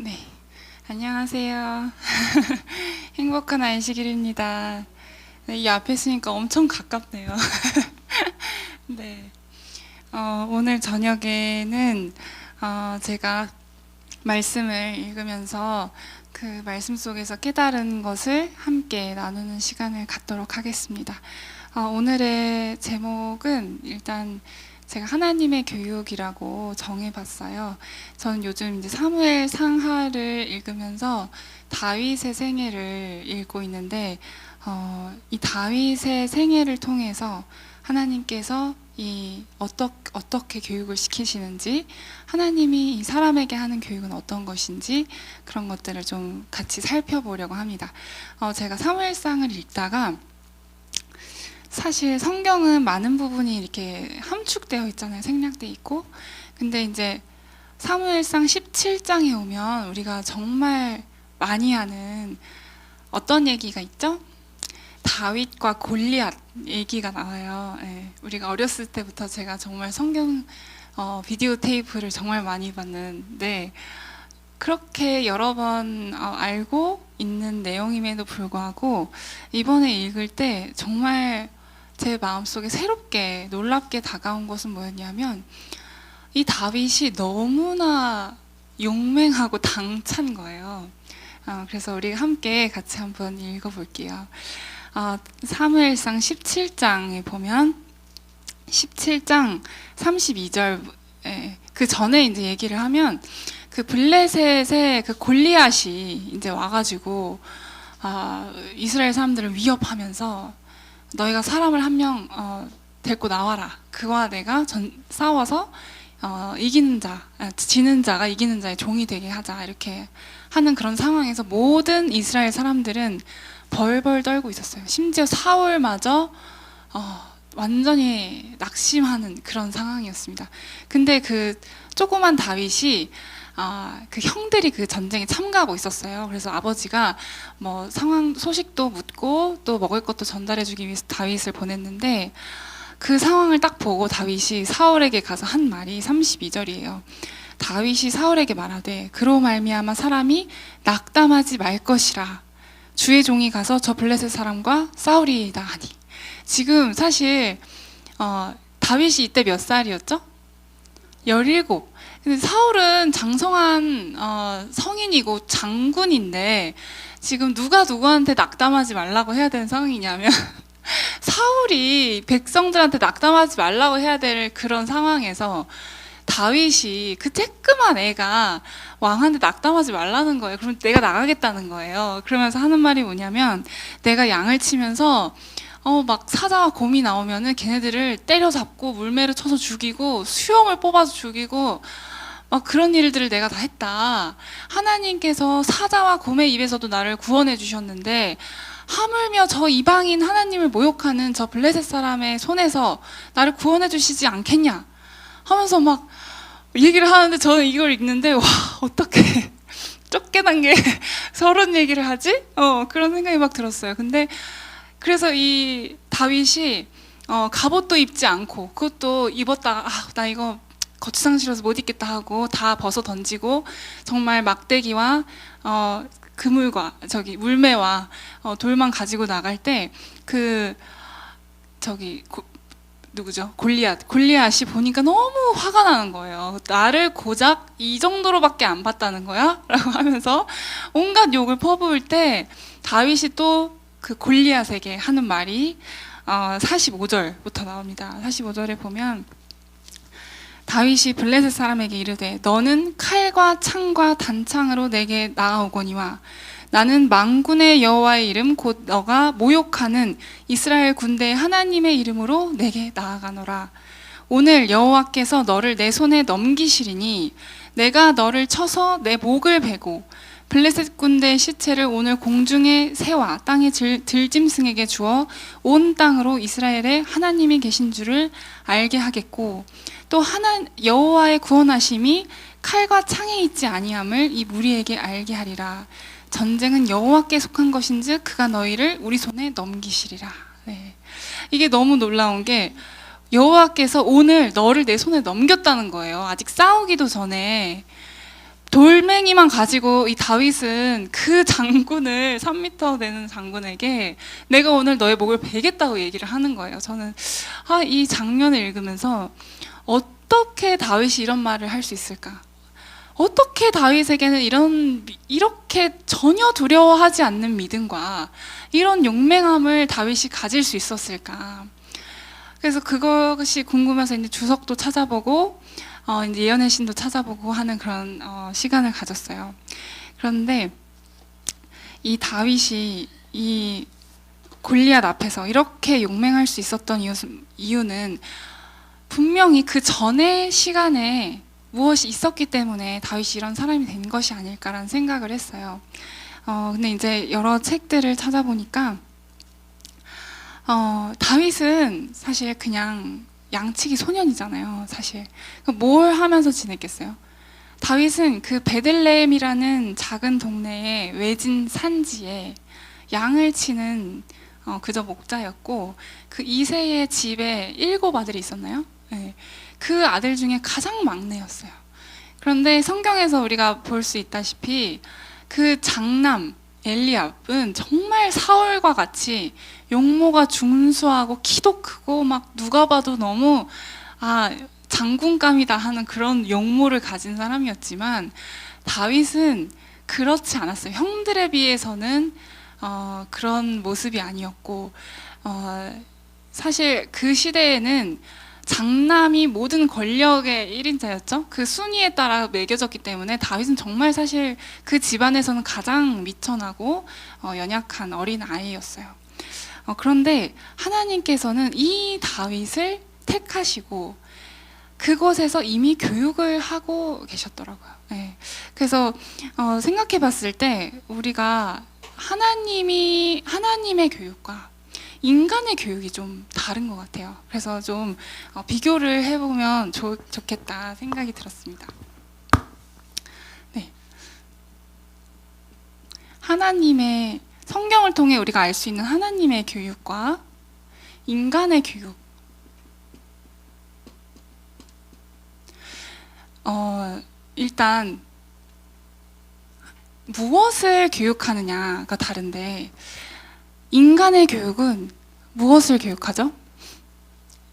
네, 안녕하세요. 행복한 안식일입니다. 네, 이 앞에 있으니까 엄청 가깝네요. 네, 오늘 저녁에는 제가 말씀을 읽으면서 그 말씀 속에서 깨달은 것을 함께 나누는 시간을 갖도록 하겠습니다. 오늘의 제목은 일단 제가 하나님의 교육이라고 정해봤어요. 저는 요즘 이제 사무엘 상하를 읽으면서 다윗의 생애를 읽고 있는데, 이 다윗의 생애를 통해서 하나님께서 어떻게 교육을 시키시는지, 하나님이 이 사람에게 하는 교육은 어떤 것인지, 그런 것들을 좀 같이 살펴보려고 합니다. 제가 사무엘상을 읽다가, 사실 성경은 많은 부분이 이렇게 함축되어 있잖아요. 생략돼 있고. 근데 이제 사무엘상 17장에 오면 우리가 정말 많이 하는 어떤 얘기가 있죠? 다윗과 골리앗 얘기가 나와요. 예, 우리가 어렸을 때부터 제가 정말 성경 비디오 테이프를 정말 많이 봤는데, 그렇게 여러 번 알고 있는 내용임에도 불구하고 이번에 읽을 때 정말 제 마음속에 새롭게 놀랍게 다가온 것은 뭐였냐면, 이 다윗이 너무나 용맹하고 당찬 거예요. 그래서 우리 함께 같이 한번 읽어볼게요. 사무엘상 17장에 보면 17장 32절, 그 전에 이제 얘기를 하면, 그 블레셋의 그 골리앗이 이제 와가지고 이스라엘 사람들을 위협하면서, 너희가 사람을 한 명 데리고 나와라. 그와 내가 싸워서 이기는 자, 지는 자가 이기는 자의 종이 되게 하자. 이렇게 하는 그런 상황에서 모든 이스라엘 사람들은 벌벌 떨고 있었어요. 심지어 사울마저 완전히 낙심하는 그런 상황이었습니다. 근데 그 조그만 다윗이 그 형들이 그 전쟁에 참가하고 있었어요. 그래서 아버지가 뭐 상황 소식도 묻고 또 먹을 것도 전달해주기 위해서 다윗을 보냈는데, 그 상황을 딱 보고 다윗이 사울에게 가서 한 말이 32절이에요. 다윗이 사울에게 말하되, 그로 말미암아 사람이 낙담하지 말 것이라. 주의 종이 가서 저 블레셋 사람과 싸우리이다 하니. 지금 사실 다윗이 이때 몇 살이었죠? 17. 근데 사울은 장성한 성인이고 장군인데, 지금 누가 누구한테 낙담하지 말라고 해야 되는 상황이냐면 사울이 백성들한테 낙담하지 말라고 해야 될 그런 상황에서 다윗이, 그 쬐끄만 애가 왕한테 낙담하지 말라는 거예요. 그럼 내가 나가겠다는 거예요. 그러면서 하는 말이 뭐냐면, 내가 양을 치면서 막 사자와 곰이 나오면은 걔네들을 때려잡고 물매를 쳐서 죽이고 수염을 뽑아서 죽이고 막 그런 일들을 내가 다 했다. 하나님께서 사자와 곰의 입에서도 나를 구원해 주셨는데, 하물며 저 이방인 하나님을 모욕하는 저 블레셋 사람의 손에서 나를 구원해 주시지 않겠냐 하면서 막 얘기를 하는데, 저는 이걸 읽는데, 와, 어떻게 쫓겨난 게 저런 얘기를 하지? 그런 생각이 막 들었어요. 근데 그래서 이 다윗이 갑옷도 입지 않고, 그것도 입었다가 나 이거 거추장스러워서 못 입겠다 하고 다 벗어 던지고, 정말 막대기와 그물과 물매와 돌만 가지고 나갈 때, 누구죠? 골리앗이 보니까 너무 화가 나는 거예요. 나를 고작 이 정도로밖에 안 봤다는 거야? 라고 하면서 온갖 욕을 퍼부을 때, 다윗이 또 그 골리앗에게 하는 말이 45절부터 나옵니다. 45절에 보면, 다윗이 블레셋 사람에게 이르되, 너는 칼과 창과 단창으로 내게 나아오거니와 나는 만군의 여호와의 이름 곧 너가 모욕하는 이스라엘 군대의 하나님의 이름으로 내게 나아가노라. 오늘 여호와께서 너를 내 손에 넘기시리니 내가 너를 쳐서 내 목을 베고 블레셋 군대의 시체를 오늘 공중의 새와 땅의 들짐승에게 주어 온 땅으로 이스라엘의 하나님이 계신 줄을 알게 하겠고, 또 여호와의 구원하심이 칼과 창에 있지 아니함을 이 무리에게 알게 하리라. 전쟁은 여호와께 속한 것인즉 그가 너희를 우리 손에 넘기시리라. 네. 이게 너무 놀라운 게, 여호와께서 오늘 너를 내 손에 넘겼다는 거예요. 아직 싸우기도 전에 돌멩이만 가지고 이 다윗은 그 장군을 3m 되는 장군에게 내가 오늘 너의 목을 베겠다고 얘기를 하는 거예요. 저는 이 장면을 읽으면서 어떻게 다윗이 이런 말을 할 수 있을까? 어떻게 다윗에게는 이렇게 전혀 두려워하지 않는 믿음과 이런 용맹함을 다윗이 가질 수 있었을까? 그래서 그것이 궁금해서 이제 주석도 찾아보고 이제 예언의 신도 찾아보고 하는 그런 시간을 가졌어요. 그런데 이 다윗이 이 골리앗 앞에서 이렇게 용맹할 수 있었던 이유는 분명히 그 전의 시간에 무엇이 있었기 때문에 다윗이 이런 사람이 된 것이 아닐까라는 생각을 했어요. 근데 이제 여러 책들을 찾아보니까 다윗은 사실 그냥 양치기 소년이잖아요. 사실 뭘 하면서 지냈겠어요? 다윗은 그 베들레헴이라는 작은 동네의 외진 산지에 양을 치는 그저 목자였고, 그 이새의 집에 7 아들이 있었나요? 네. 그 아들 중에 가장 막내였어요. 그런데 성경에서 우리가 볼 수 있다시피 그 장남 엘리압은 정말 사울과 같이 용모가 준수하고 키도 크고 막 누가 봐도 너무 장군감이다 하는 그런 용모를 가진 사람이었지만, 다윗은 그렇지 않았어요. 형들에 비해서는 그런 모습이 아니었고, 사실 그 시대에는 장남이 모든 권력의 1인자였죠. 그 순위에 따라 매겨졌기 때문에 다윗은 정말 사실 그 집안에서는 가장 미천하고 연약한 어린 아이였어요. 그런데 하나님께서는 이 다윗을 택하시고 그곳에서 이미 교육을 하고 계셨더라고요. 네. 그래서 생각해 봤을 때 우리가 하나님의 교육과 인간의 교육이 좀 다른 것 같아요. 그래서 좀 비교를 해보면 좋겠다 생각이 들었습니다. 네. 하나님의 성경을 통해 우리가 알 수 있는 하나님의 교육과 인간의 교육. 일단 무엇을 교육하느냐가 다른데, 인간의 교육은 무엇을 교육하죠?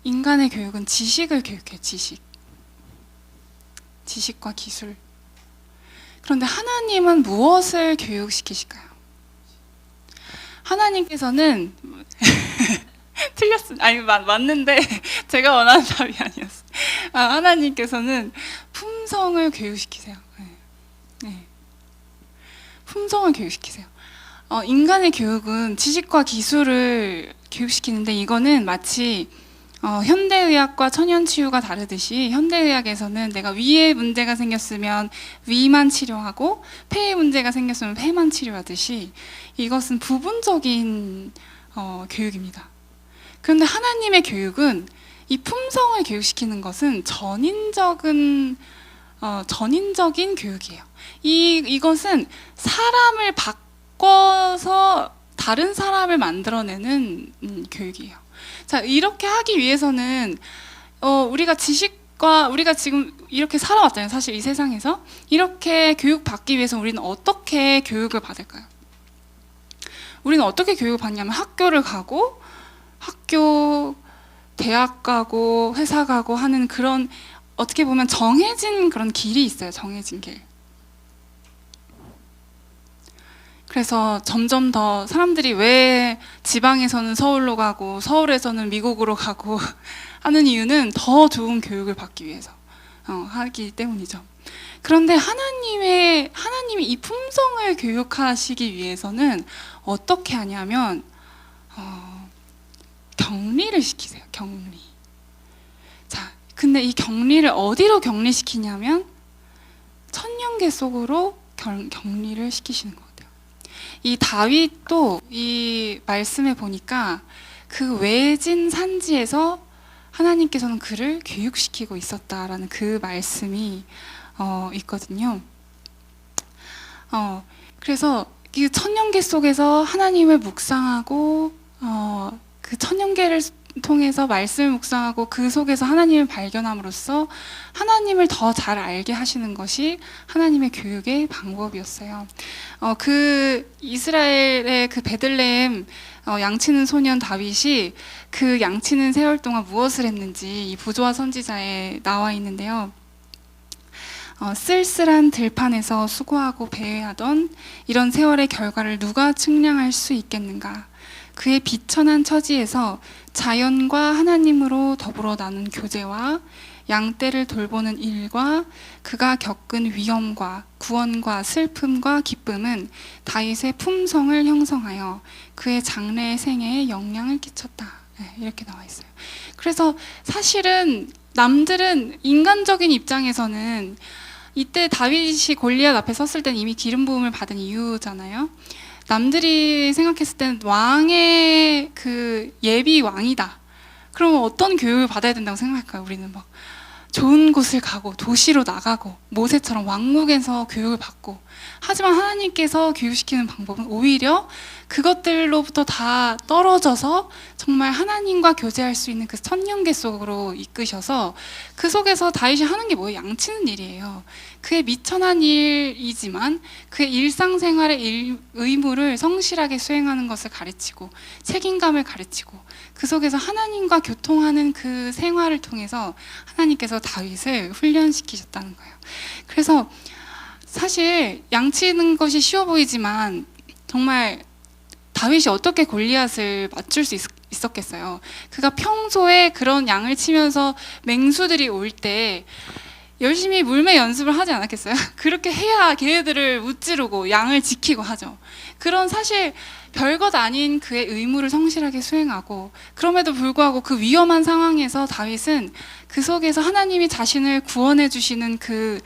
인간의 교육은 지식을 교육해요. 지식과 기술. 그런데 하나님은 무엇을 교육시키실까요? 하나님께서는 틀렸어요. 아니 맞는데 제가 원하는 답이 아니었어요. 하나님께서는 품성을 교육시키세요. 네. 품성을 교육시키세요. 인간의 교육은 지식과 기술을 교육시키는데, 이거는 마치 현대의학과 천연치유가 다르듯이 현대의학에서는 내가 위에 문제가 생겼으면 위만 치료하고 폐에 문제가 생겼으면 폐만 치료하듯이 이것은 부분적인 교육입니다. 그런데 하나님의 교육은 이 품성을 교육시키는 것은 전인적인 교육이에요. 이것은 사람을 바꿔서 다른 사람을 만들어내는 교육이에요. 자, 이렇게 하기 위해서는 우리가 지금 이렇게 살아왔잖아요. 사실 이 세상에서 이렇게 교육받기 위해서 우리는 어떻게 교육을 받을까요? 우리는 어떻게 교육을 받냐면 학교를 가고 대학 가고 회사 가고 하는 그런, 어떻게 보면 정해진 그런 길이 있어요. 정해진 길. 그래서 점점 더 사람들이 왜 지방에서는 서울로 가고 서울에서는 미국으로 가고 하는 이유는 더 좋은 교육을 받기 위해서 하기 때문이죠. 그런데 하나님이 이 품성을 교육하시기 위해서는 어떻게 하냐면 격리를 시키세요. 격리. 자, 근데 이 격리를 어디로 격리시키냐면 천년계 속으로 격리를 시키시는 것 같아요. 이 다윗도 이 말씀에 보니까 그 외진 산지에서 하나님께서는 그를 교육시키고 있었다라는 그 말씀이 있거든요. 그래서 이 천년계 속에서 하나님을 묵상하고 그 천년계를 통해서 말씀을 묵상하고 그 속에서 하나님을 발견함으로써 하나님을 더 잘 알게 하시는 것이 하나님의 교육의 방법이었어요. 그 이스라엘의 그 베들레헴 양치는 소년 다윗이 그 양치는 세월 동안 무엇을 했는지 이 부조와 선지자에 나와 있는데요. 쓸쓸한 들판에서 수고하고 배회하던 이런 세월의 결과를 누가 측량할 수 있겠는가? 그의 비천한 처지에서 자연과 하나님으로 더불어 나눈 교제와 양떼를 돌보는 일과 그가 겪은 위험과 구원과 슬픔과 기쁨은 다윗의 품성을 형성하여 그의 장래의 생애에 영향을 끼쳤다. 이렇게 나와 있어요. 그래서 사실은 남들은 인간적인 입장에서는 이때 다윗이 골리앗 앞에 섰을 때는 이미 기름 부음을 받은 이유잖아요. 남들이 생각했을 때는 왕의 그 예비 왕이다. 그러면 어떤 교육을 받아야 된다고 생각할까요? 우리는 막 좋은 곳을 가고 도시로 나가고 모세처럼 왕국에서 교육을 받고, 하지만 하나님께서 교육시키는 방법은 오히려 그것들로부터 다 떨어져서 정말 하나님과 교제할 수 있는 그 천년계 속으로 이끄셔서 그 속에서 다윗이 하는 게 뭐예요? 양치는 일이에요. 그의 미천한 일이지만 그의 일상생활의 의무를 성실하게 수행하는 것을 가르치고 책임감을 가르치고 그 속에서 하나님과 교통하는 그 생활을 통해서 하나님께서 다윗을 훈련시키셨다는 거예요. 그래서 사실 양치는 것이 쉬워 보이지만 정말 다윗이 어떻게 골리앗을 맞출 수 있었겠어요. 그가 평소에 그런 양을 치면서 맹수들이 올 때 열심히 물매 연습을 하지 않았겠어요? 그렇게 해야 걔네들을 무찌르고 양을 지키고 하죠. 그런 사실 별것 아닌 그의 의무를 성실하게 수행하고, 그럼에도 불구하고 그 위험한 상황에서 다윗은 그 속에서 하나님이 자신을 구원해 주시는 그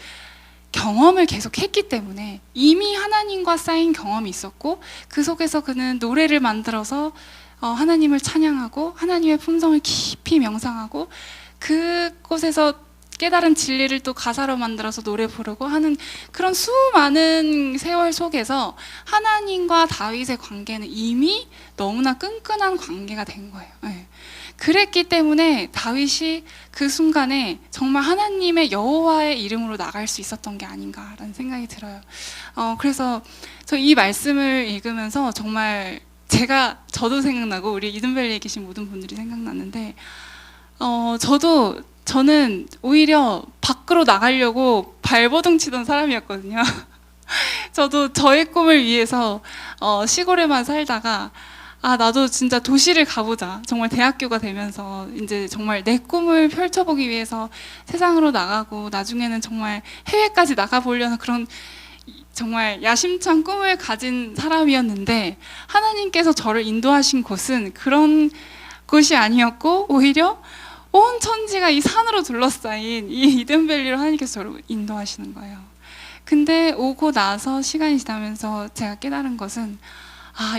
경험을 계속 했기 때문에 이미 하나님과 쌓인 경험이 있었고, 그 속에서 그는 노래를 만들어서 하나님을 찬양하고 하나님의 품성을 깊이 명상하고 그곳에서 깨달은 진리를 또 가사로 만들어서 노래 부르고 하는 그런 수많은 세월 속에서 하나님과 다윗의 관계는 이미 너무나 끈끈한 관계가 된 거예요. 네. 그랬기 때문에 다윗이 그 순간에 정말 하나님의 여호와의 이름으로 나갈 수 있었던 게 아닌가라는 생각이 들어요. 그래서 저 이 말씀을 읽으면서 정말 저도 생각나고 우리 이든밸리에 계신 모든 분들이 생각났는데, 저는 오히려 밖으로 나가려고 발버둥 치던 사람이었거든요. 저도 저의 꿈을 위해서 시골에만 살다가 나도 진짜 도시를 가보자. 정말 대학교가 되면서 이제 정말 내 꿈을 펼쳐보기 위해서 세상으로 나가고 나중에는 정말 해외까지 나가보려는 그런 정말 야심찬 꿈을 가진 사람이었는데, 하나님께서 저를 인도하신 곳은 그런 곳이 아니었고 오히려 온 천지가 이 산으로 둘러싸인 이 이든밸리로 하나님께서 저를 인도하시는 거예요. 근데 오고 나서 시간이 지나면서 제가 깨달은 것은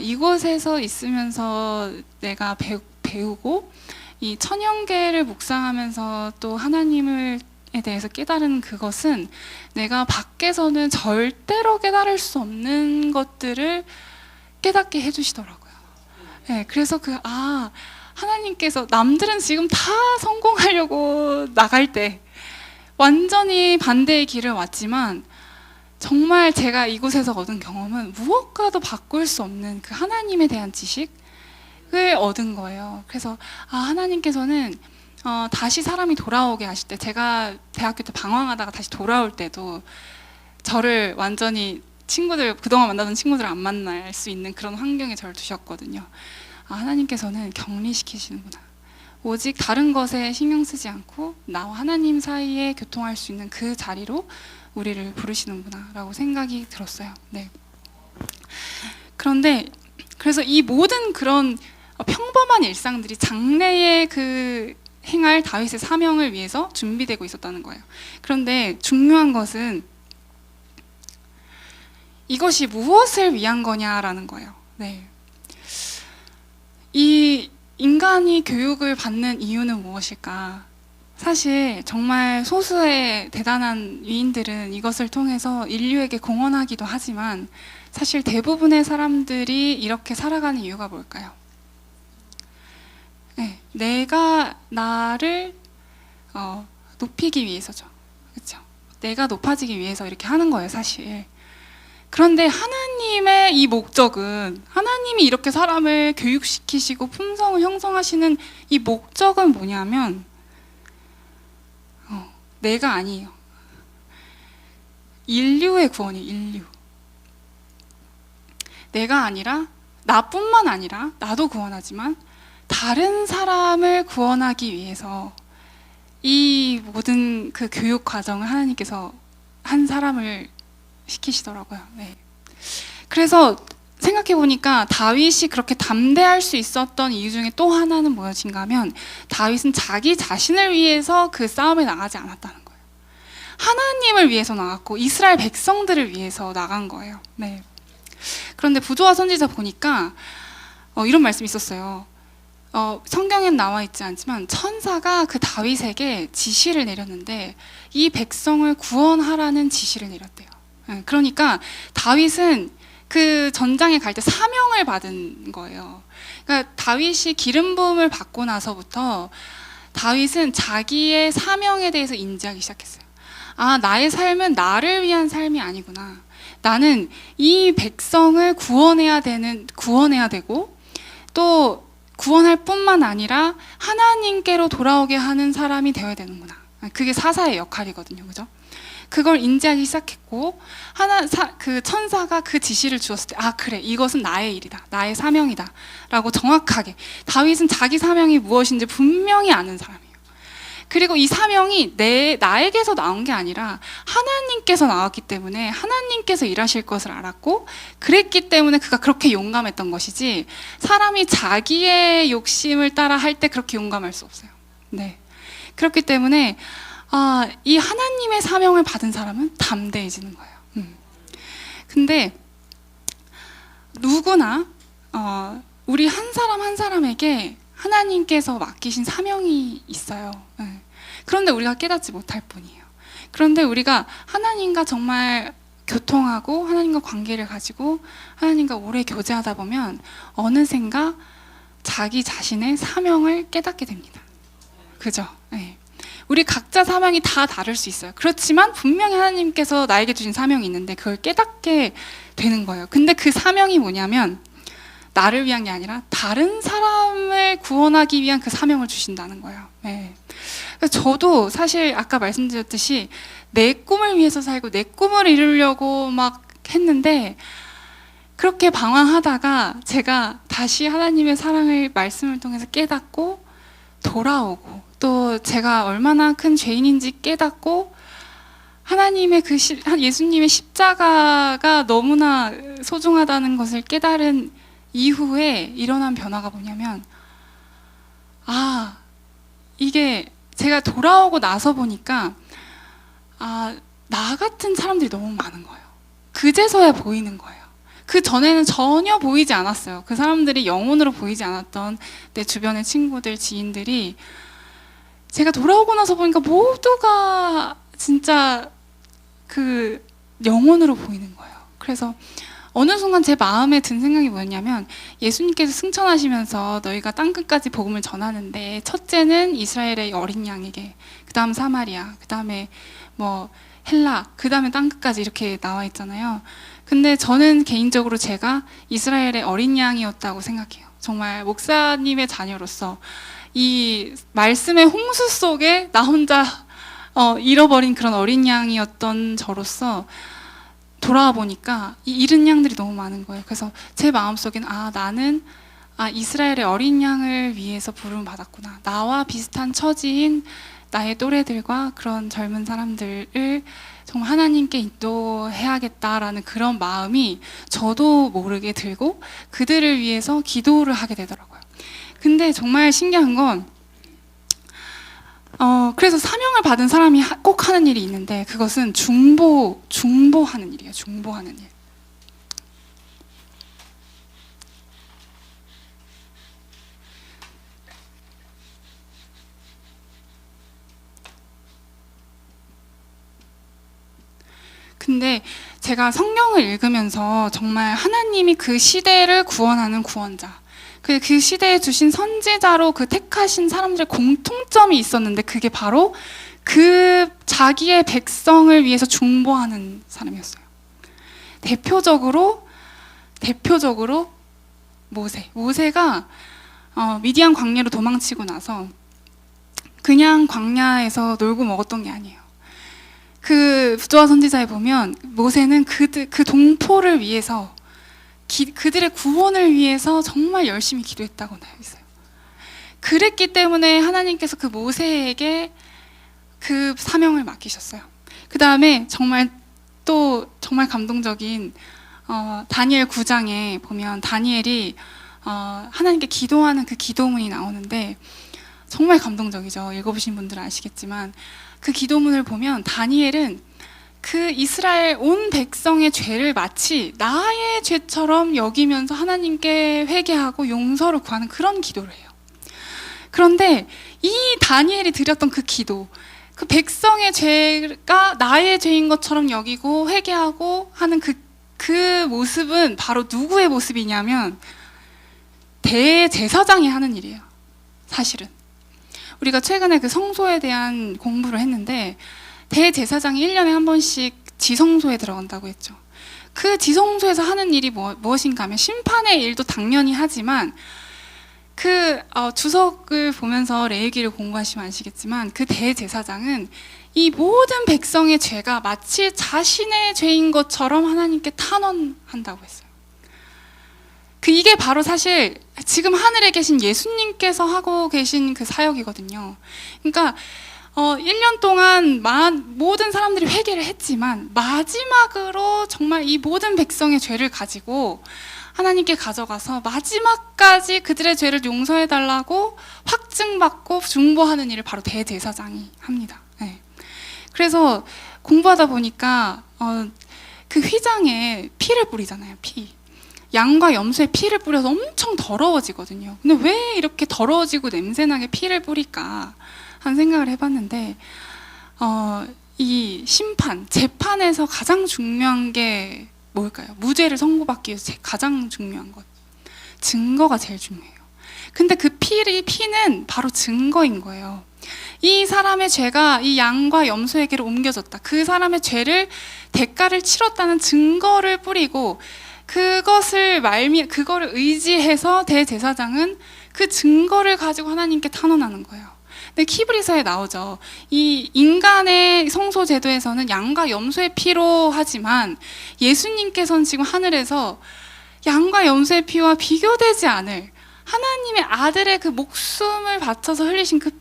이곳에서 있으면서 내가 배우고 이 천연계를 묵상하면서 또 하나님에 대해서 깨달은 그것은 내가 밖에서는 절대로 깨달을 수 없는 것들을 깨닫게 해주시더라고요. 네, 그래서 하나님께서 남들은 지금 다 성공하려고 나갈 때 완전히 반대의 길을 왔지만 정말 제가 이곳에서 얻은 경험은 무엇과도 바꿀 수 없는 그 하나님에 대한 지식을 얻은 거예요. 그래서 하나님께서는 다시 사람이 돌아오게 하실 때, 제가 대학교 때 방황하다가 다시 돌아올 때도 저를 완전히 그동안 만나던 친구들을 안 만날 수 있는 그런 환경에 저를 두셨거든요. 하나님께서는 격리시키시는구나. 오직 다른 것에 신경 쓰지 않고 나와 하나님 사이에 교통할 수 있는 그 자리로 우리를 부르시는구나 라고 생각이 들었어요. 네. 그런데 그래서 이 모든 그런 평범한 일상들이 장래의 그 행할 다윗의 사명을 위해서 준비되고 있었다는 거예요. 그런데 중요한 것은 이것이 무엇을 위한 거냐라는 거예요. 네. 이 인간이 교육을 받는 이유는 무엇일까? 사실 정말 소수의 대단한 위인들은 이것을 통해서 인류에게 공헌하기도 하지만 사실 대부분의 사람들이 이렇게 살아가는 이유가 뭘까요? 네, 내가 나를 높이기 위해서죠. 그렇죠? 내가 높아지기 위해서 이렇게 하는 거예요, 사실. 그런데 하나님의 이 목적은, 하나님이 이렇게 사람을 교육시키시고 품성을 형성하시는 이 목적은 뭐냐면 내가 아니에요. 인류의 구원이에요. 인류. 내가 아니라, 나뿐만 아니라, 나도 구원하지만 다른 사람을 구원하기 위해서 이 모든 그 교육 과정을 하나님께서 한 사람을 시키시더라고요. 네. 그래서 생각해 보니까 다윗이 그렇게 담대할 수 있었던 이유 중에 또 하나는 무엇인가 하면, 다윗은 자기 자신을 위해서 그 싸움에 나가지 않았다는 거예요. 하나님을 위해서 나갔고 이스라엘 백성들을 위해서 나간 거예요. 네. 그런데 부조와 선지자 보니까 이런 말씀이 있었어요. 성경엔 나와 있지 않지만 천사가 그 다윗에게 지시를 내렸는데 이 백성을 구원하라는 지시를 내렸대요. 네. 그러니까 다윗은 그 전장에 갈 때 사명을 받은 거예요. 그러니까 다윗이 기름 부음을 받고 나서부터 다윗은 자기의 사명에 대해서 인지하기 시작했어요. 아, 나의 삶은 나를 위한 삶이 아니구나. 나는 이 백성을 구원해야 되고, 또 구원할 뿐만 아니라 하나님께로 돌아오게 하는 사람이 되어야 되는구나. 그게 사사의 역할이거든요. 그죠? 그걸 인지하기 시작했고, 그 천사가 그 지시를 주었을 때, 아, 그래, 이것은 나의 일이다. 나의 사명이다. 라고 정확하게. 다윗은 자기 사명이 무엇인지 분명히 아는 사람이에요. 그리고 이 사명이 나에게서 나온 게 아니라 하나님께서 나왔기 때문에 하나님께서 일하실 것을 알았고, 그랬기 때문에 그가 그렇게 용감했던 것이지, 사람이 자기의 욕심을 따라 할 때 그렇게 용감할 수 없어요. 네. 그렇기 때문에 이 하나님의 사명을 받은 사람은 담대해지는 거예요. 근데 누구나 우리 한 사람 한 사람에게 하나님께서 맡기신 사명이 있어요. 네. 그런데 우리가 깨닫지 못할 뿐이에요. 그런데 우리가 하나님과 정말 교통하고 하나님과 관계를 가지고 하나님과 오래 교제하다 보면 어느샌가 자기 자신의 사명을 깨닫게 됩니다. 그죠? 네. 우리 각자 사명이 다 다를 수 있어요. 그렇지만 분명히 하나님께서 나에게 주신 사명이 있는데 그걸 깨닫게 되는 거예요. 근데 그 사명이 뭐냐면 나를 위한 게 아니라 다른 사람을 구원하기 위한 그 사명을 주신다는 거예요. 네. 저도 사실 아까 말씀드렸듯이 내 꿈을 위해서 살고 내 꿈을 이루려고 막 했는데, 그렇게 방황하다가 제가 다시 하나님의 사랑을 말씀을 통해서 깨닫고 돌아오고, 또 제가 얼마나 큰 죄인인지 깨닫고, 하나님의 예수님의 십자가가 너무나 소중하다는 것을 깨달은 이후에 일어난 변화가 뭐냐면, 이게 제가 돌아오고 나서 보니까 나 같은 사람들이 너무 많은 거예요. 그제서야 보이는 거예요. 그 전에는 전혀 보이지 않았어요. 그 사람들이 영혼으로 보이지 않았던 내 주변의 친구들, 지인들이 제가 돌아오고 나서 보니까 모두가 진짜 그 영혼으로 보이는 거예요. 그래서 어느 순간 제 마음에 든 생각이 뭐였냐면, 예수님께서 승천하시면서 너희가 땅끝까지 복음을 전하는데 첫째는 이스라엘의 어린 양에게, 그 다음 사마리아, 그 다음에 뭐 헬라, 그 다음에 땅끝까지 이렇게 나와 있잖아요. 근데 저는 개인적으로 제가 이스라엘의 어린 양이었다고 생각해요. 정말 목사님의 자녀로서 이 말씀의 홍수 속에 나 혼자 잃어버린 그런 어린 양이었던 저로서 돌아와 보니까 이 잃은 양들이 너무 많은 거예요. 그래서 제 마음속엔 나는 이스라엘의 어린 양을 위해서 부름을 받았구나. 나와 비슷한 처지인 나의 또래들과 그런 젊은 사람들을 정말 하나님께 인도해야겠다라는 그런 마음이 저도 모르게 들고 그들을 위해서 기도를 하게 되더라고요. 근데 정말 신기한 건 그래서 사명을 받은 사람이 꼭 하는 일이 있는데, 그것은 중보하는 일이에요. 중보하는 일. 근데 제가 성경을 읽으면서 정말 하나님이 그 시대를 구원하는 구원자, 그 시대에 주신 선지자로 그 택하신 사람들의 공통점이 있었는데 그게 바로 그 자기의 백성을 위해서 중보하는 사람이었어요. 대표적으로 모세가 미디안 광야로 도망치고 나서 그냥 광야에서 놀고 먹었던 게 아니에요. 그 부조와 선지자에 보면 모세는 그 동포를 위해서 그들의 구원을 위해서 정말 열심히 기도했다고 나와 있어요. 그랬기 때문에 하나님께서 그 모세에게 그 사명을 맡기셨어요. 그 다음에 정말 감동적인 다니엘 9장에 보면 다니엘이 하나님께 기도하는 그 기도문이 나오는데 정말 감동적이죠. 읽어보신 분들은 아시겠지만 그 기도문을 보면 다니엘은 그 이스라엘 온 백성의 죄를 마치 나의 죄처럼 여기면서 하나님께 회개하고 용서를 구하는 그런 기도를 해요. 그런데 이 다니엘이 드렸던 그 기도, 그 백성의 죄가 나의 죄인 것처럼 여기고 회개하고 하는 그 모습은 바로 누구의 모습이냐면 대제사장이 하는 일이에요. 사실은 우리가 최근에 그 성소에 대한 공부를 했는데 대제사장이 1년에 한 번씩 지성소에 들어간다고 했죠. 그 지성소에서 하는 일이 무엇인가 하면 심판의 일도 당연히 하지만 주석을 보면서 레위기를 공부하시면 아시겠지만 그 대제사장은 이 모든 백성의 죄가 마치 자신의 죄인 것처럼 하나님께 탄원한다고 했어요. 이게 바로 사실 지금 하늘에 계신 예수님께서 하고 계신 그 사역이거든요. 그러니까 1년 동안 모든 사람들이 회개를 했지만 마지막으로 정말 이 모든 백성의 죄를 가지고 하나님께 가져가서 마지막까지 그들의 죄를 용서해달라고 확증받고 중보하는 일을 바로 대제사장이 합니다. 네. 그래서 공부하다 보니까 그 휘장에 피를 뿌리잖아요. 양과 염소의 피를 뿌려서 엄청 더러워지거든요. 근데 왜 이렇게 더러워지고 냄새나게 피를 뿌릴까 하는 생각을 해봤는데 이 재판에서 가장 중요한 게 뭘까요? 무죄를 선고받기 위해서 가장 중요한 것, 증거가 제일 중요해요. 근데 그 피는 바로 증거인 거예요. 이 사람의 죄가 이 양과 염소에게로 옮겨졌다. 그 사람의 죄를 대가를 치렀다는 증거를 뿌리고 그거를 의지해서 대제사장은 그 증거를 가지고 하나님께 탄원하는 거예요. 근데 히브리서에 나오죠. 이 인간의 성소 제도에서는 양과 염소의 피로 하지만 예수님께서는 지금 하늘에서 양과 염소의 피와 비교되지 않을 하나님의 아들의 그 목숨을 바쳐서 흘리신 그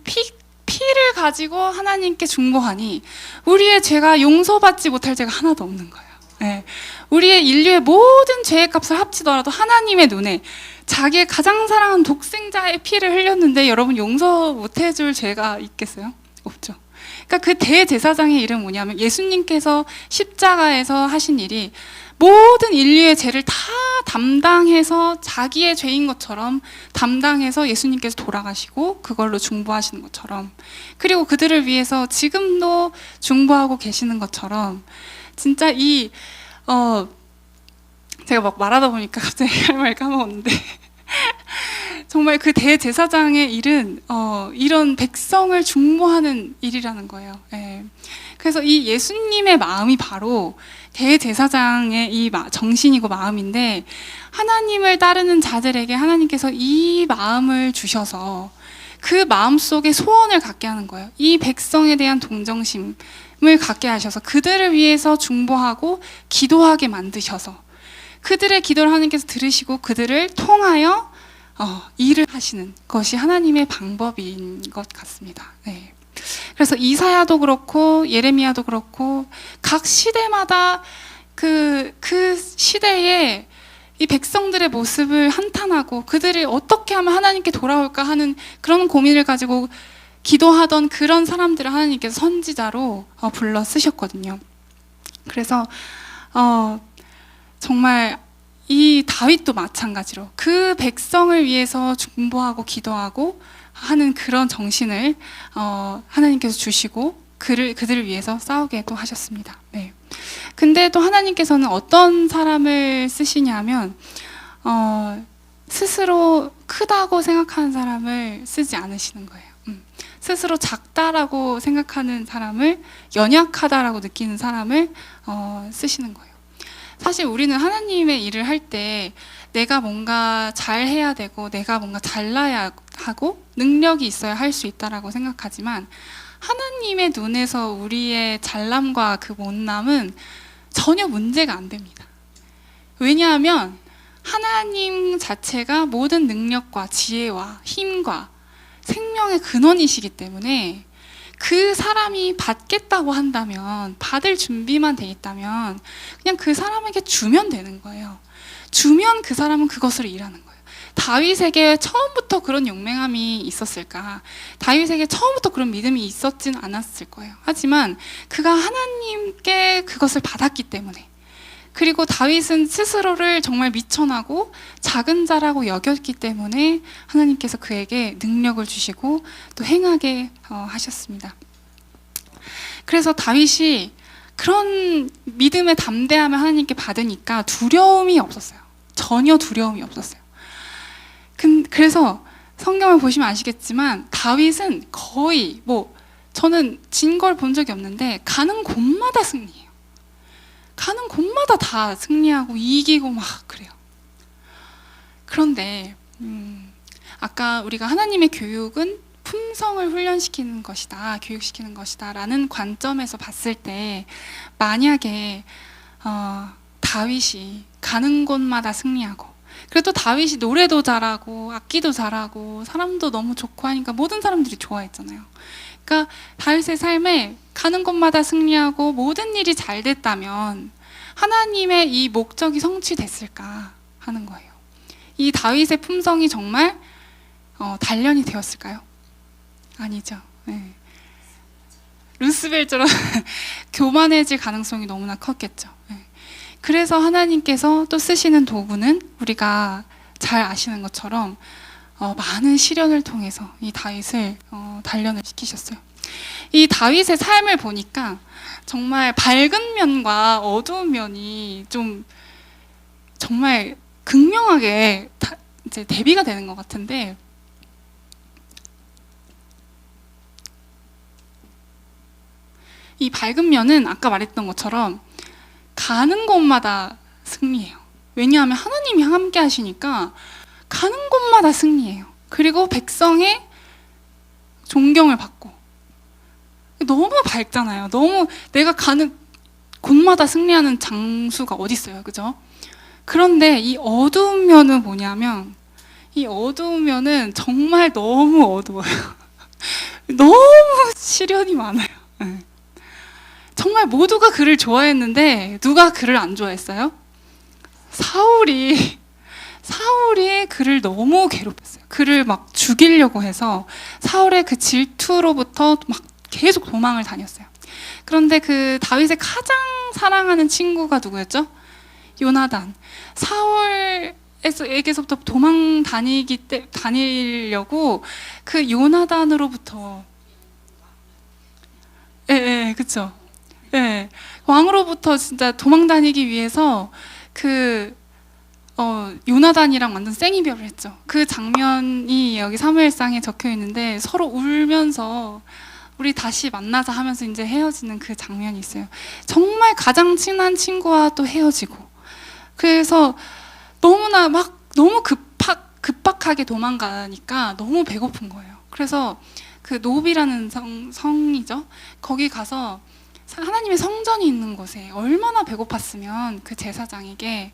피를 가지고 하나님께 중보하니 우리의 죄가 용서받지 못할 죄가 하나도 없는 거예요. 네. 우리의 인류의 모든 죄의 값을 합치더라도 하나님의 눈에 자기의 가장 사랑하는 독생자의 피를 흘렸는데 여러분 용서 못해줄 죄가 있겠어요? 없죠. 그러니까 그 대제사장의 일은 뭐냐면 예수님께서 십자가에서 하신 일이 모든 인류의 죄를 다 담당해서 자기의 죄인 것처럼 담당해서 예수님께서 돌아가시고 그걸로 중보하시는 것처럼, 그리고 그들을 위해서 지금도 중보하고 계시는 것처럼 진짜 제가 막 말하다 보니까 갑자기 할 말 까먹었는데 정말 그 대제사장의 일은 이런 백성을 중보하는 일이라는 거예요. 예. 그래서 이 예수님의 마음이 바로 대제사장의 이 정신이고 마음인데, 하나님을 따르는 자들에게 하나님께서 이 마음을 주셔서 그 마음 속에 소원을 갖게 하는 거예요. 이 백성에 대한 동정심을 갖게 하셔서 그들을 위해서 중보하고 기도하게 만드셔서 그들의 기도를 하나님께서 들으시고 그들을 통하여 일을 하시는 것이 하나님의 방법인 것 같습니다. 네. 그래서 이사야도 그렇고 예레미야도 그렇고 각 시대마다 그 시대에 이 백성들의 모습을 한탄하고 그들이 어떻게 하면 하나님께 돌아올까 하는 그런 고민을 가지고 기도하던 그런 사람들을 하나님께서 선지자로 불러 쓰셨거든요. 그래서 정말 이 다윗도 마찬가지로 그 백성을 위해서 중보하고 기도하고 하는 그런 정신을 하나님께서 주시고 그들을 위해서 싸우게 또 하셨습니다. 네. 근데 또 하나님께서는 어떤 사람을 쓰시냐면 스스로 크다고 생각하는 사람을 쓰지 않으시는 거예요. 스스로 작다라고 생각하는 사람을, 연약하다라고 느끼는 사람을 쓰시는 거예요. 사실 우리는 하나님의 일을 할 때 내가 뭔가 잘해야 되고 내가 뭔가 잘나야 하고 능력이 있어야 할 수 있다라고 생각하지만, 하나님의 눈에서 우리의 잘남과 그 못남은 전혀 문제가 안 됩니다. 왜냐하면 하나님 자체가 모든 능력과 지혜와 힘과 생명의 근원이시기 때문에, 그 사람이 받겠다고 한다면, 받을 준비만 돼 있다면 그냥 그 사람에게 주면 되는 거예요. 주면 그 사람은 그것을 일하는 거예요. 다윗에게 처음부터 그런 용맹함이 있었을까? 다윗에게 처음부터 그런 믿음이 있었진 않았을 거예요. 하지만 그가 하나님께 그것을 받았기 때문에, 그리고 다윗은 스스로를 정말 미천하고 작은 자라고 여겼기 때문에 하나님께서 그에게 능력을 주시고 또 행하게 하셨습니다. 그래서 다윗이 그런 믿음의 담대함을 하나님께 받으니까 두려움이 없었어요. 전혀 두려움이 없었어요. 그래서 성경을 보시면 아시겠지만 다윗은 거의 저는 진 걸 본 적이 없는데 가는 곳마다 승리해요. 가는 곳마다 다 승리하고 이기고 막 그래요. 그런데 아까 우리가 하나님의 교육은 품성을 훈련시키는 것이다, 교육시키는 것이다 라는 관점에서 봤을 때, 만약에 다윗이 가는 곳마다 승리하고, 그래도 다윗이 노래도 잘하고 악기도 잘하고 사람도 너무 좋고 하니까 모든 사람들이 좋아했잖아요. 그러니까 다윗의 삶에 가는 곳마다 승리하고 모든 일이 잘 됐다면 하나님의 이 목적이 성취됐을까 하는 거예요. 이 다윗의 품성이 정말 단련이 되었을까요? 아니죠. 네. 루스벨처럼 교만해질 가능성이 너무나 컸겠죠. 네. 그래서 하나님께서 또 쓰시는 도구는 우리가 잘 아시는 것처럼 많은 시련을 통해서 이 다윗을 단련을 시키셨어요. 이 다윗의 삶을 보니까 정말 밝은 면과 어두운 면이 좀 정말 극명하게 이제 대비가 되는 것 같은데, 이 밝은 면은 아까 말했던 것처럼 가는 곳마다 승리해요. 왜냐하면 하나님이 함께 하시니까 가는 곳마다 승리해요. 그리고 백성의 존경을 받고, 너무 밝잖아요. 너무 내가 가는 곳마다 승리하는 장수가 어디 있어요, 그죠? 그런데 이 어두운 면은 뭐냐면, 이 어두운 면은 정말 너무 어두워요. 너무 시련이 많아요. 네. 정말 모두가 그를 좋아했는데 누가 그를 안 좋아했어요? 사울이 그를 너무 괴롭혔어요. 그를 막 죽이려고 해서 사울의 그 질투로부터 막 계속 도망을 다녔어요. 그런데 그 다윗의 가장 사랑하는 친구가 누구였죠? 요나단. 사울에게서부터 도망 다니려고 그 요나단으로부터, 그쵸. 왕으로부터 진짜 도망 다니기 위해서 요나단이랑 완전 생이별을 했죠. 그 장면이 여기 사무엘상에 적혀 있는데, 서로 울면서 우리 다시 만나자 하면서 이제 헤어지는 그 장면이 있어요. 정말 가장 친한 친구와 또 헤어지고, 그래서 너무나 막 너무 급박하게 도망가니까 너무 배고픈 거예요. 그래서 그 노비라는 성이죠. 거기 가서 하나님의 성전이 있는 곳에 얼마나 배고팠으면 그 제사장에게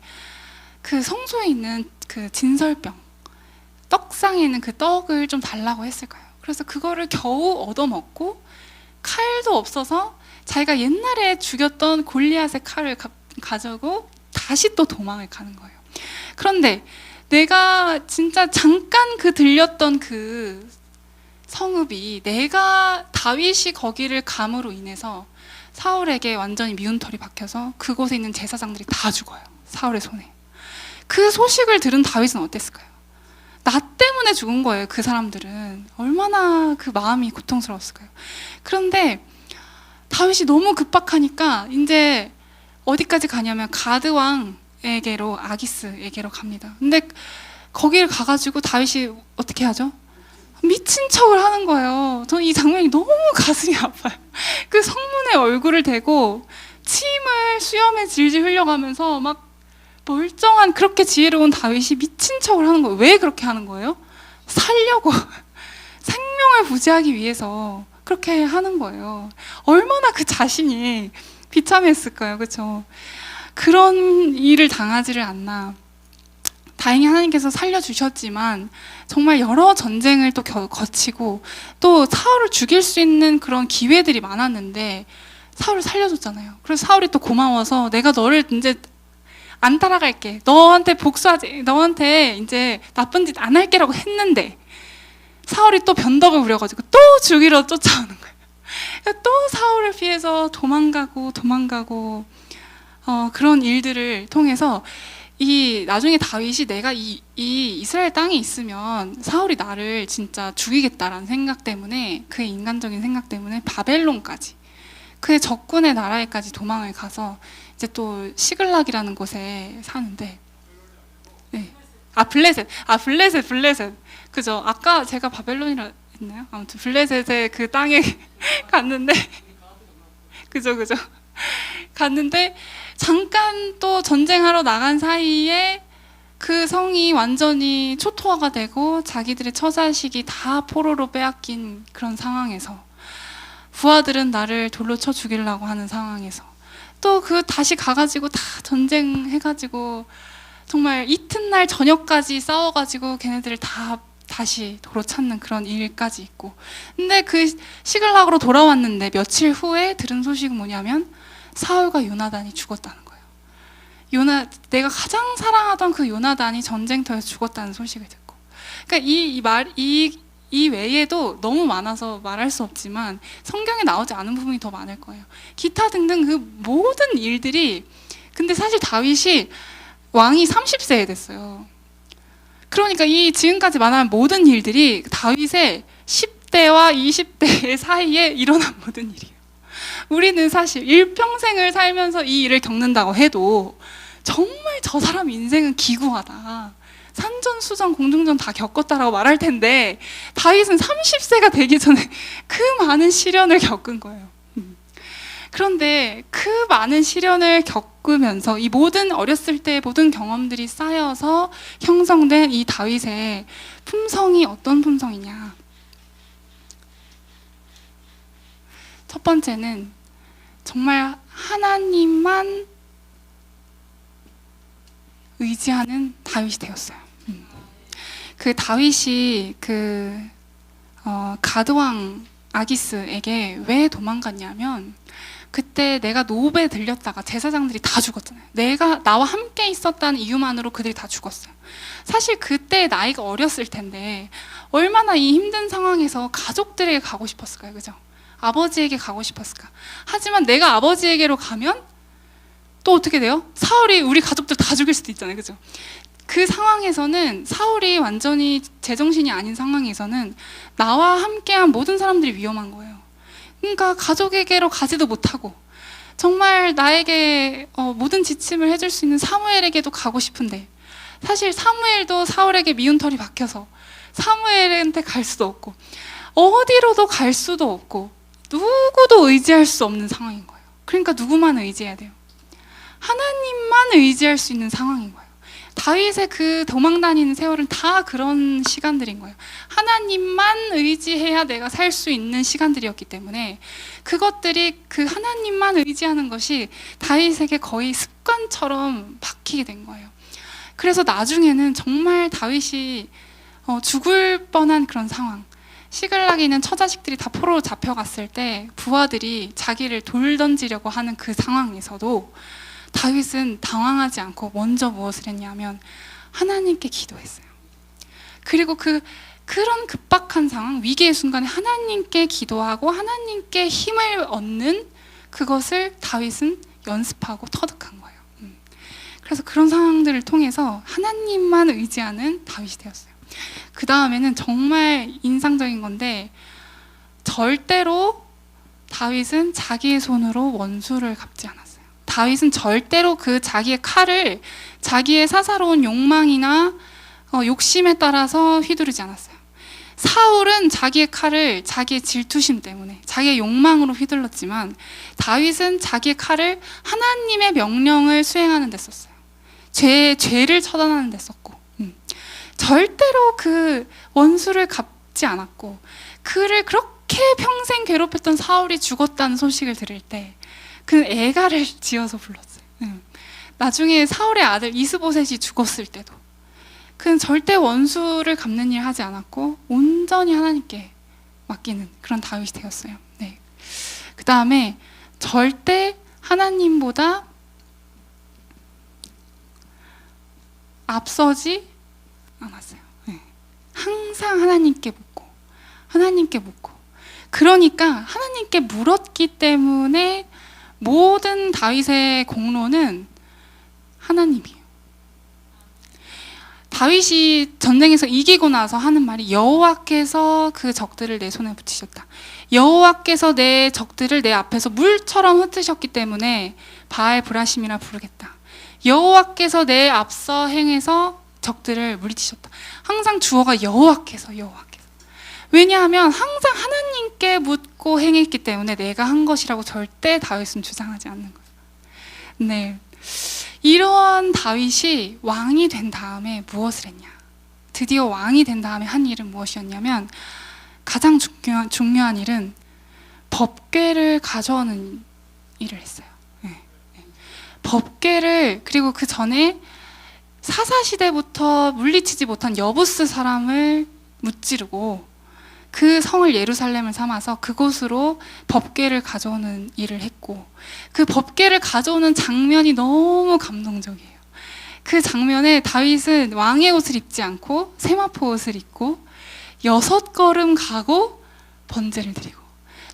그 성소에 있는 그 진설병, 떡상에 있는 그 떡을 좀 달라고 했을까요? 그래서 그거를 겨우 얻어먹고, 칼도 없어서 자기가 옛날에 죽였던 골리앗의 칼을 가지고 다시 또 도망을 가는 거예요. 그런데 내가 진짜 잠깐 들렸던 그 성읍이, 내가 다윗이 거기를 감으로 인해서 사울에게 완전히 미운 털이 박혀서 그곳에 있는 제사장들이 다 죽어요. 사울의 손에. 그 소식을 들은 다윗은 어땠을까요? 나 때문에 죽은 거예요. 그 사람들은 얼마나 그 마음이 고통스러웠을까요? 그런데 다윗이 너무 급박하니까 이제 어디까지 가냐면 가드 왕에게로, 아기스에게로 갑니다. 근데 거기를 가가지고 다윗이 어떻게 하죠? 미친 척을 하는 거예요. 저는 이 장면이 너무 가슴이 아파요. 그 성문에 얼굴을 대고 침을 수염에 질질 흘려가면서 막 멀쩡한 그렇게 지혜로운 다윗이 미친 척을 하는 거예요. 왜 그렇게 하는 거예요? 살려고 생명을 부지하기 위해서 그렇게 하는 거예요. 얼마나 그 자신이 비참했을까요? 그렇죠? 그런 일을 당하지를 않나. 다행히 하나님께서 살려주셨지만 정말 여러 전쟁을 또 거치고 또 사울을 죽일 수 있는 그런 기회들이 많았는데 사울을 살려줬잖아요. 그래서 사울이 또 고마워서 내가 너를 이제 안 따라갈게. 너한테 복수하지. 너한테 이제 나쁜 짓 안 할게라고 했는데 사울이 또 변덕을 부려가지고 또 죽이러 쫓아오는 거예요. 그러니까 또 사울을 피해서 도망가고 그런 일들을 통해서 나중에 다윗이 내가 이 이스라엘 땅에 있으면 사울이 나를 진짜 죽이겠다라는 생각 때문에 그의 인간적인 생각 때문에 바벨론까지 그의 적군의 나라에까지 도망을 가서 이제 또 시글락이라는 곳에 사는데 네. 블레셋 그죠? 아까 제가 바벨론이라 했나요? 아무튼 블레셋의 그 땅에 갔는데 그죠 갔는데 잠깐 또 전쟁하러 나간 사이에 그 성이 완전히 초토화가 되고 자기들의 처자식이 다 포로로 빼앗긴 그런 상황에서 부하들은 나를 돌로 쳐 죽이려고 하는 상황에서 또 다시 가가지고 다 전쟁해가지고 정말 이튿날 저녁까지 싸워가지고 걔네들을 다 다시 도로 찾는 그런 일까지 있고 근데 그 시글락으로 돌아왔는데 며칠 후에 들은 소식은 뭐냐면 사울과 요나단이 죽었다는 거예요. 내가 가장 사랑하던 그 요나단이 전쟁터에서 죽었다는 소식을 듣고 그러니까 이 외에도 너무 많아서 말할 수 없지만 성경에 나오지 않은 부분이 더 많을 거예요. 기타 등등 그 모든 일들이 근데 사실 다윗이 왕이 30세에 됐어요. 그러니까 이 지금까지 말한 모든 일들이 다윗의 10대와 20대 사이에 일어난 모든 일이에요. 우리는 사실 일평생을 살면서 이 일을 겪는다고 해도 정말 저 사람 인생은 기구하다. 산전수전 공중전 다 겪었다라고 말할 텐데 다윗은 30세가 되기 전에 그 많은 시련을 겪은 거예요. 그런데 그 많은 시련을 겪으면서 이 모든 어렸을 때의 모든 경험들이 쌓여서 형성된 이 다윗의 품성이 어떤 품성이냐. 첫 번째는 정말 하나님만 의지하는 다윗이 되었어요. 그 다윗이 가드왕 아기스에게 왜 도망갔냐면 그때 내가 노브에 들렸다가 제사장들이 다 죽었잖아요. 나와 함께 있었다는 이유만으로 그들이 다 죽었어요. 사실 그때 나이가 어렸을 텐데 얼마나 이 힘든 상황에서 가족들에게 가고 싶었을까요? 그죠? 아버지에게 가고 싶었을까? 하지만 내가 아버지에게로 가면 또 어떻게 돼요? 사울이 우리 가족들 다 죽일 수도 있잖아요. 그죠? 그 상황에서는 사울이 완전히 제정신이 아닌 상황에서는 나와 함께한 모든 사람들이 위험한 거예요. 그러니까 가족에게로 가지도 못하고 정말 나에게 모든 지침을 해줄 수 있는 사무엘에게도 가고 싶은데 사실 사무엘도 사울에게 미운 털이 박혀서 사무엘한테 갈 수도 없고 어디로도 갈 수도 없고 누구도 의지할 수 없는 상황인 거예요. 그러니까 누구만 의지해야 돼요? 하나님만 의지할 수 있는 상황인 거예요. 다윗의 그 도망다니는 세월은 다 그런 시간들인 거예요. 하나님만 의지해야 내가 살 수 있는 시간들이었기 때문에 그것들이 그 하나님만 의지하는 것이 다윗에게 거의 습관처럼 박히게 된 거예요. 그래서 나중에는 정말 다윗이 죽을 뻔한 그런 상황, 시글락에 있는 처자식들이 다 포로로 잡혀갔을 때 부하들이 자기를 돌 던지려고 하는 그 상황에서도 다윗은 당황하지 않고 먼저 무엇을 했냐면 하나님께 기도했어요. 그리고 그런 급박한 상황, 위기의 순간에 하나님께 기도하고 하나님께 힘을 얻는 그것을 다윗은 연습하고 터득한 거예요. 그래서 그런 상황들을 통해서 하나님만 의지하는 다윗이 되었어요. 그 다음에는 정말 인상적인 건데 절대로 다윗은 자기의 손으로 원수를 갚지 않았어요. 다윗은 절대로 자기의 칼을 자기의 사사로운 욕망이나 욕심에 따라서 휘두르지 않았어요. 사울은 자기의 칼을 자기의 질투심 때문에 자기의 욕망으로 휘둘렀지만 다윗은 자기의 칼을 하나님의 명령을 수행하는 데 썼어요. 죄를 처단하는 데 썼고 절대로 그 원수를 갚지 않았고 그를 그렇게 평생 괴롭혔던 사울이 죽었다는 소식을 들을 때 그는 애가를 지어서 불렀어요. 나중에 사울의 아들 이스보셋이 죽었을 때도 그는 절대 원수를 갚는 일 하지 않았고 온전히 하나님께 맡기는 그런 다윗이 되었어요. 네. 그 다음에 절대 하나님보다 앞서지 않았어요. 네. 항상 하나님께 묻고 그러니까 하나님께 물었기 때문에 모든 다윗의 공로는 하나님이에요. 다윗이 전쟁에서 이기고 나서 하는 말이 여호와께서 그 적들을 내 손에 붙이셨다. 여호와께서 내 적들을 내 앞에서 물처럼 흩으셨기 때문에 바알 브라심이라 부르겠다. 여호와께서 내 앞서 행해서 적들을 물리치셨다. 항상 주어가 여호와께서. 왜냐하면 항상 하나님께 묻고 행했기 때문에 내가 한 것이라고 절대 다윗은 주장하지 않는 거예요. 네. 이러한 다윗이 왕이 된 다음에 무엇을 했냐? 드디어 왕이 된 다음에 한 일은 무엇이었냐면 가장 중요한 일은 법궤를 가져오는 일을 했어요. 네. 법궤를 그리고 그 전에 사사시대부터 물리치지 못한 여부스 사람을 무찌르고 그 성을 예루살렘을 삼아서 그곳으로 법궤를 가져오는 일을 했고 그 법궤를 가져오는 장면이 너무 감동적이에요. 그 장면에 다윗은 왕의 옷을 입지 않고 세마포 옷을 입고 6걸음 가고 번제를 드리고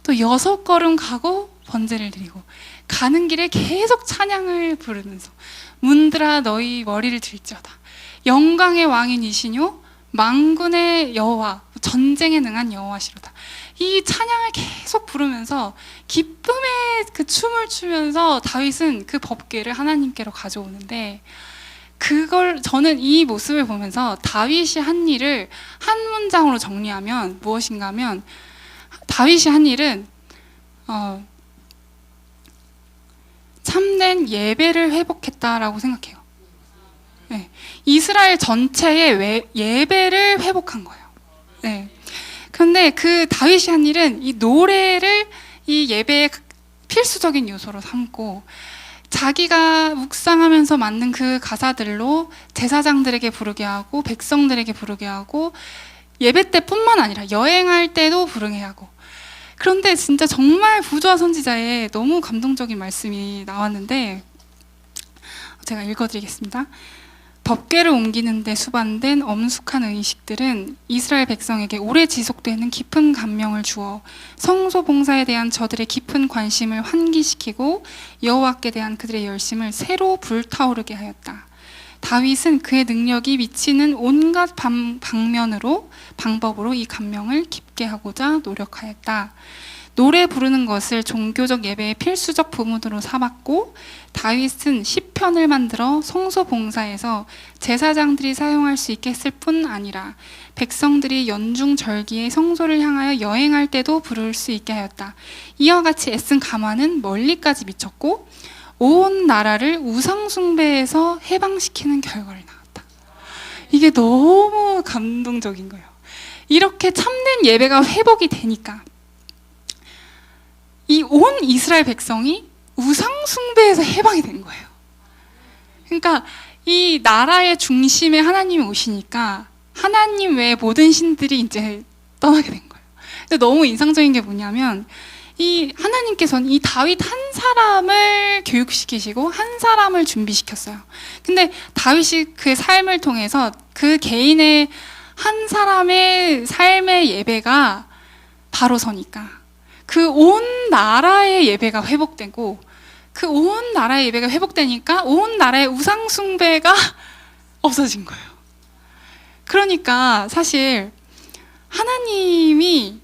또 6걸음 가고 번제를 드리고 가는 길에 계속 찬양을 부르면서 문들아 너희 머리를 들지어다 영광의 왕인 이시뇨 만군의 여호와 전쟁에 능한 여호와시로다. 이 찬양을 계속 부르면서 기쁨의 그 춤을 추면서 다윗은 그 법궤를 하나님께로 가져오는데 그걸 저는 이 모습을 보면서 다윗이 한 일을 한 문장으로 정리하면 무엇인가 하면 다윗이 한 일은 참된 예배를 회복했다라고 생각해요. 네. 이스라엘 전체의 예배를 회복한 거예요. 네. 그런데 그 다윗이 한 일은 이 노래를 이 예배의 필수적인 요소로 삼고 자기가 묵상하면서 만든 그 가사들로 제사장들에게 부르게 하고 백성들에게 부르게 하고 예배 때뿐만 아니라 여행할 때도 부르게 하고 그런데 진짜 정말 부조화 선지자의 너무 감동적인 말씀이 나왔는데 제가 읽어드리겠습니다. 법궤를 옮기는 데 수반된 엄숙한 의식들은 이스라엘 백성에게 오래 지속되는 깊은 감명을 주어 성소 봉사에 대한 저들의 깊은 관심을 환기시키고 여호와께 대한 그들의 열심을 새로 불타오르게 하였다. 다윗은 그의 능력이 미치는 온갖 방법으로 이 감명을 깊게 하고자 노력하였다. 노래 부르는 것을 종교적 예배의 필수적 부분으로 삼았고 다윗은 시편을 만들어 성소 봉사에서 제사장들이 사용할 수 있게 했을 뿐 아니라 백성들이 연중 절기에 성소를 향하여 여행할 때도 부를 수 있게 하였다. 이와 같이 애쓴 감화는 멀리까지 미쳤고 온 나라를 우상 숭배에서 해방시키는 결과를 낳았다. 이게 너무 감동적인 거예요. 이렇게 참된 예배가 회복이 되니까 이 온 이스라엘 백성이 우상 숭배에서 해방이 된 거예요. 그러니까 이 나라의 중심에 하나님이 오시니까 하나님 외에 모든 신들이 이제 떠나게 된 거예요. 근데 너무 인상적인 게 뭐냐면 이 하나님께서는 이 다윗 한 사람을 교육시키시고 한 사람을 준비시켰어요. 근데 다윗이 그의 삶을 통해서 그 개인의 한 사람의 삶의 예배가 바로 서니까 그 온 나라의 예배가 회복되고 그 온 나라의 예배가 회복되니까 온 나라의 우상 숭배가 없어진 거예요. 그러니까 사실 하나님이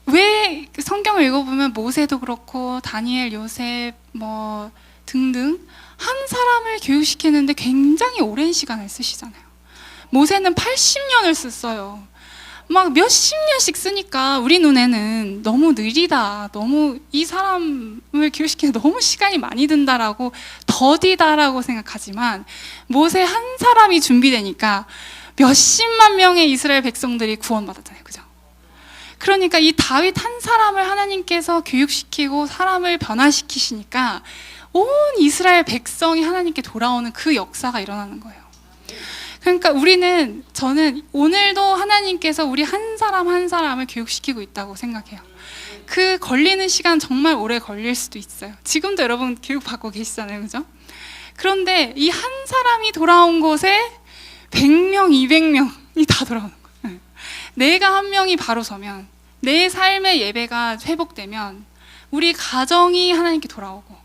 왜 성경을 읽어보면 모세도 그렇고 다니엘, 요셉 뭐 등등 한 사람을 교육시키는데 굉장히 오랜 시간을 쓰시잖아요. 모세는 80년을 썼어요. 막 몇십 년씩 쓰니까 우리 눈에는 너무 느리다, 너무 이 사람을 교육시키는 너무 시간이 많이 든다라고, 더디다라고 생각하지만 모세 한 사람이 준비되니까 몇십만 명의 이스라엘 백성들이 구원받았잖아요. 그죠? 그러니까 이 다윗 한 사람을 하나님께서 교육시키고 사람을 변화시키시니까 온 이스라엘 백성이 하나님께 돌아오는 그 역사가 일어나는 거예요. 그러니까 저는 오늘도 하나님께서 우리 한 사람 한 사람을 교육시키고 있다고 생각해요. 그 걸리는 시간 정말 오래 걸릴 수도 있어요. 지금도 여러분 교육받고 계시잖아요. 그죠? 그런데 이 한 사람이 돌아온 곳에 100명, 200명이 다 돌아오는 거예요. 내가 한 명이 바로 서면, 내 삶의 예배가 회복되면 우리 가정이 하나님께 돌아오고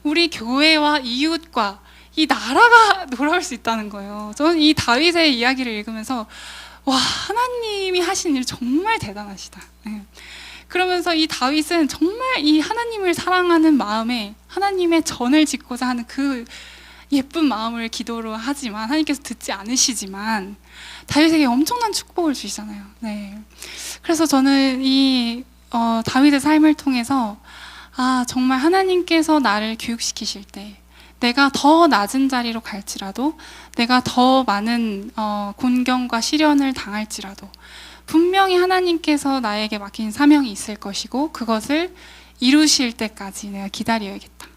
우리 교회와 이웃과 이 나라가 돌아올 수 있다는 거예요. 저는 이 다윗의 이야기를 읽으면서 와, 하나님이 하신 일 정말 대단하시다. 그러면서 이 다윗은 정말 이 하나님을 사랑하는 마음에 하나님의 전을 짓고자 하는 그 예쁜 마음을 기도로 하지만 하나님께서 듣지 않으시지만 다윗에게 엄청난 축복을 주시잖아요. 네. 그래서 저는 이 다윗의 삶을 통해서 정말 하나님께서 나를 교육시키실 때 내가 더 낮은 자리로 갈지라도, 내가 더 많은 곤경과 시련을 당할지라도 분명히 하나님께서 나에게 맡긴 사명이 있을 것이고 그것을 이루실 때까지 내가 기다려야겠다.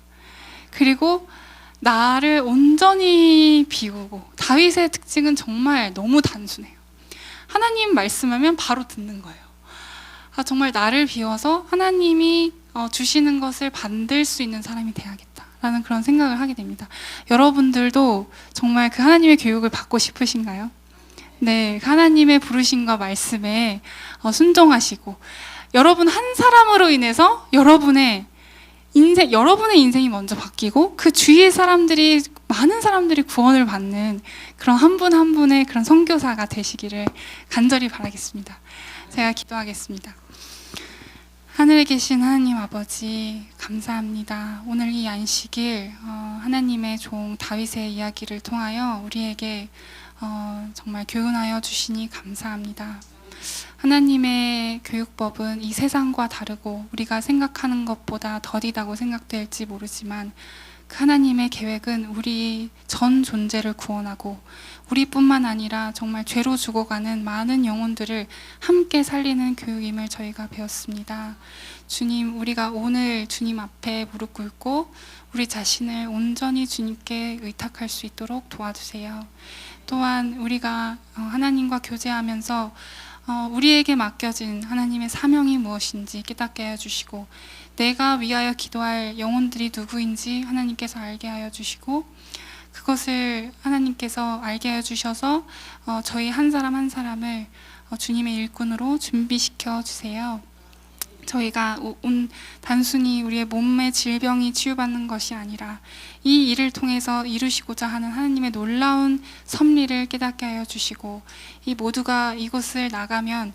그리고 나를 온전히 비우고, 다윗의 특징은 정말 너무 단순해요. 하나님 말씀하면 바로 듣는 거예요. 정말 나를 비워서 하나님이 주시는 것을 받을 수 있는 사람이 돼야겠다라는 그런 생각을 하게 됩니다. 여러분들도 정말 그 하나님의 교육을 받고 싶으신가요? 네, 하나님의 부르심과 말씀에 순종하시고, 여러분 한 사람으로 인해서 여러분의 인생이 먼저 바뀌고 그 주위의 많은 사람들이 구원을 받는 그런 한 분 한 분의 그런 선교사가 되시기를 간절히 바라겠습니다. 제가 기도하겠습니다. 하늘에 계신 하나님 아버지, 감사합니다. 오늘 이 안식일 하나님의 종 다윗의 이야기를 통하여 우리에게 정말 교훈하여 주시니 감사합니다. 하나님의 교육법은 이 세상과 다르고 우리가 생각하는 것보다 더디다고 생각될지 모르지만 그 하나님의 계획은 우리 전 존재를 구원하고 우리뿐만 아니라 정말 죄로 죽어가는 많은 영혼들을 함께 살리는 교육임을 저희가 배웠습니다. 주님, 우리가 오늘 주님 앞에 무릎 꿇고 우리 자신을 온전히 주님께 의탁할 수 있도록 도와주세요. 또한 우리가 하나님과 교제하면서 우리에게 맡겨진 하나님의 사명이 무엇인지 깨닫게 하여 주시고, 내가 위하여 기도할 영혼들이 누구인지 하나님께서 알게 하여 주시고, 그것을 하나님께서 알게 하여 주셔서 저희 한 사람 한 사람을 주님의 일꾼으로 준비시켜 주세요. 저희가 단순히 우리의 몸의 질병이 치유받는 것이 아니라 이 일을 통해서 이루시고자 하는 하나님의 놀라운 섭리를 깨닫게 하여 주시고, 이 모두가 이곳을 나가면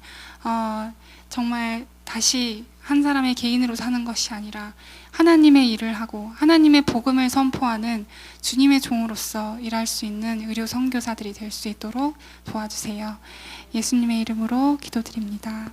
정말 다시 한 사람의 개인으로 사는 것이 아니라 하나님의 일을 하고 하나님의 복음을 선포하는 주님의 종으로서 일할 수 있는 의료 선교사들이 될 수 있도록 도와주세요. 예수님의 이름으로 기도드립니다.